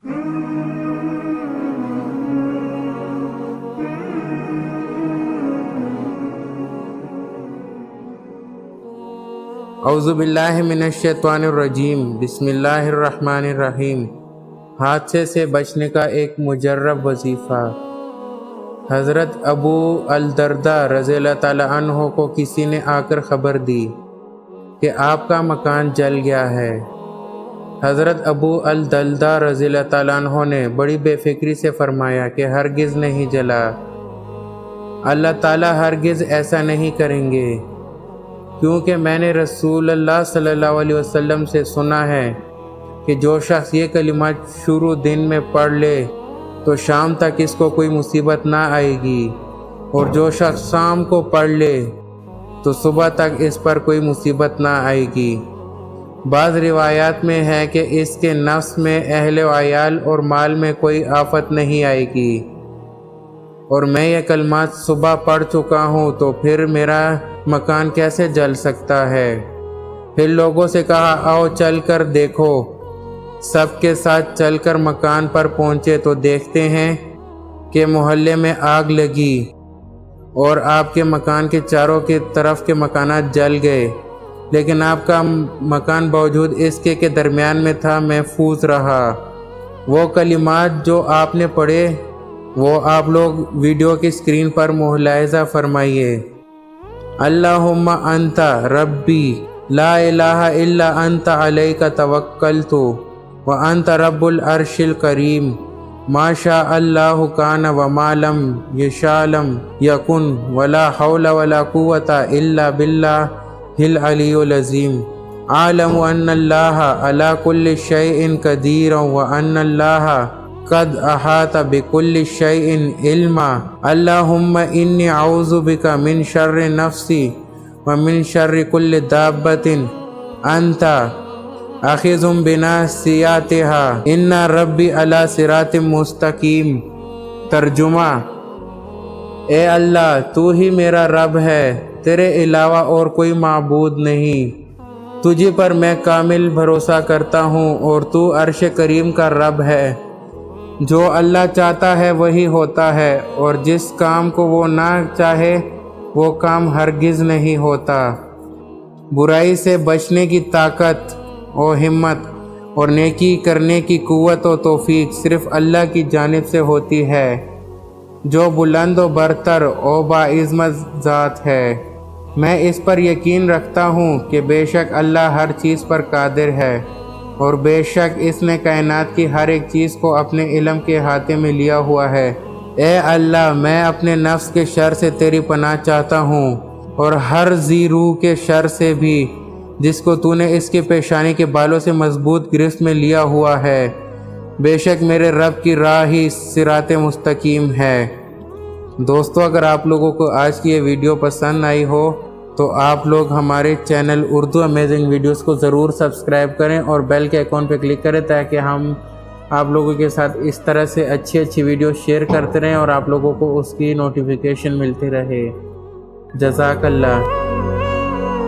اعوذ باللہ من الشیطان الرجیم، بسم اللہ الرحمن الرحیم۔ حادثے سے بچنے کا ایک مجرب وظیفہ۔ حضرت ابو الدرداء رضی اللہ تعالیٰ عنہ کو کسی نے آ کر خبر دی کہ آپ کا مکان جل گیا ہے۔ حضرت ابو الدرداء رضی اللہ تعالیٰ عنہ نے بڑی بے فکری سے فرمایا کہ ہرگز نہیں جلا، اللہ تعالیٰ ہرگز ایسا نہیں کریں گے، کیونکہ میں نے رسول اللہ صلی اللہ علیہ وسلم سے سنا ہے کہ جو شخص یہ کلمات شروع دن میں پڑھ لے تو شام تک اس کو کوئی مصیبت نہ آئے گی، اور جو شخص شام کو پڑھ لے تو صبح تک اس پر کوئی مصیبت نہ آئے گی۔ بعض روایات میں ہے کہ اس کے نفس میں، اہل و عیال اور مال میں کوئی آفت نہیں آئے گی، اور میں یہ کلمات صبح پڑھ چکا ہوں تو پھر میرا مکان کیسے جل سکتا ہے؟ پھر لوگوں سے کہا، آؤ چل کر دیکھو۔ سب کے ساتھ چل کر مکان پر پہنچے تو دیکھتے ہیں کہ محلے میں آگ لگی اور آپ کے مکان کے چاروں کی طرف کے مکانات جل گئے، لیکن آپ کا مکان باوجود اس کے درمیان میں تھا، محفوظ رہا۔ وہ کلمات جو آپ نے پڑھے وہ آپ لوگ ویڈیو کی اسکرین پر ملاحظہ فرمائیے۔ اللہم انت ربی لا الہ الا انت علیک توکلت وانت رب العرش الکریم ما شاء اللہ کان وما لم یشاء لم یکن ولا حول ولا قوۃ الا باللہ العلی العظیم۔ اعلم ان اللہ علی کل شیء قدیر وان اللہ قد احاط بكل شيء علما۔ اللهم انی اعوذ بک من شر نفسی ومن شر كل دابة انت آخذ بناصیتها ان ربی علی صراط مستقیم۔ ترجمہ: اے اللہ، تو ہی میرا رب ہے، تیرے علاوہ اور کوئی معبود نہیں، تجھ پر میں کامل بھروسہ کرتا ہوں، اور تو عرش کریم کا رب ہے۔ جو اللہ چاہتا ہے وہی ہوتا ہے، اور جس کام کو وہ نہ چاہے وہ کام ہرگز نہیں ہوتا۔ برائی سے بچنے کی طاقت و ہمت اور نیکی کرنے کی قوت و توفیق صرف اللہ کی جانب سے ہوتی ہے، جو بلند و برتر و باعظمت ذات ہے۔ میں اس پر یقین رکھتا ہوں کہ بے شک اللہ ہر چیز پر قادر ہے، اور بے شک اس نے کائنات کی ہر ایک چیز کو اپنے علم کے احاطے میں لیا ہوا ہے۔ اے اللہ، میں اپنے نفس کے شر سے تیری پناہ چاہتا ہوں، اور ہر ذی روح کے شر سے بھی، جس کو تو نے اس کے پیشانی کے بالوں سے مضبوط گرفت میں لیا ہوا ہے۔ بے شک میرے رب کی راہ ہی صراط مستقیم ہے۔ دوستو، اگر آپ لوگوں کو آج کی یہ ویڈیو پسند آئی ہو تو آپ لوگ ہمارے چینل اردو امیزنگ ویڈیوز کو ضرور سبسکرائب کریں اور بیل کے آئیکن پہ کلک کریں، تاکہ ہم آپ لوگوں کے ساتھ اس طرح سے اچھی ویڈیو شیئر کرتے رہیں اور آپ لوگوں کو اس کی نوٹیفیکیشن ملتی رہے۔ جزاک اللہ۔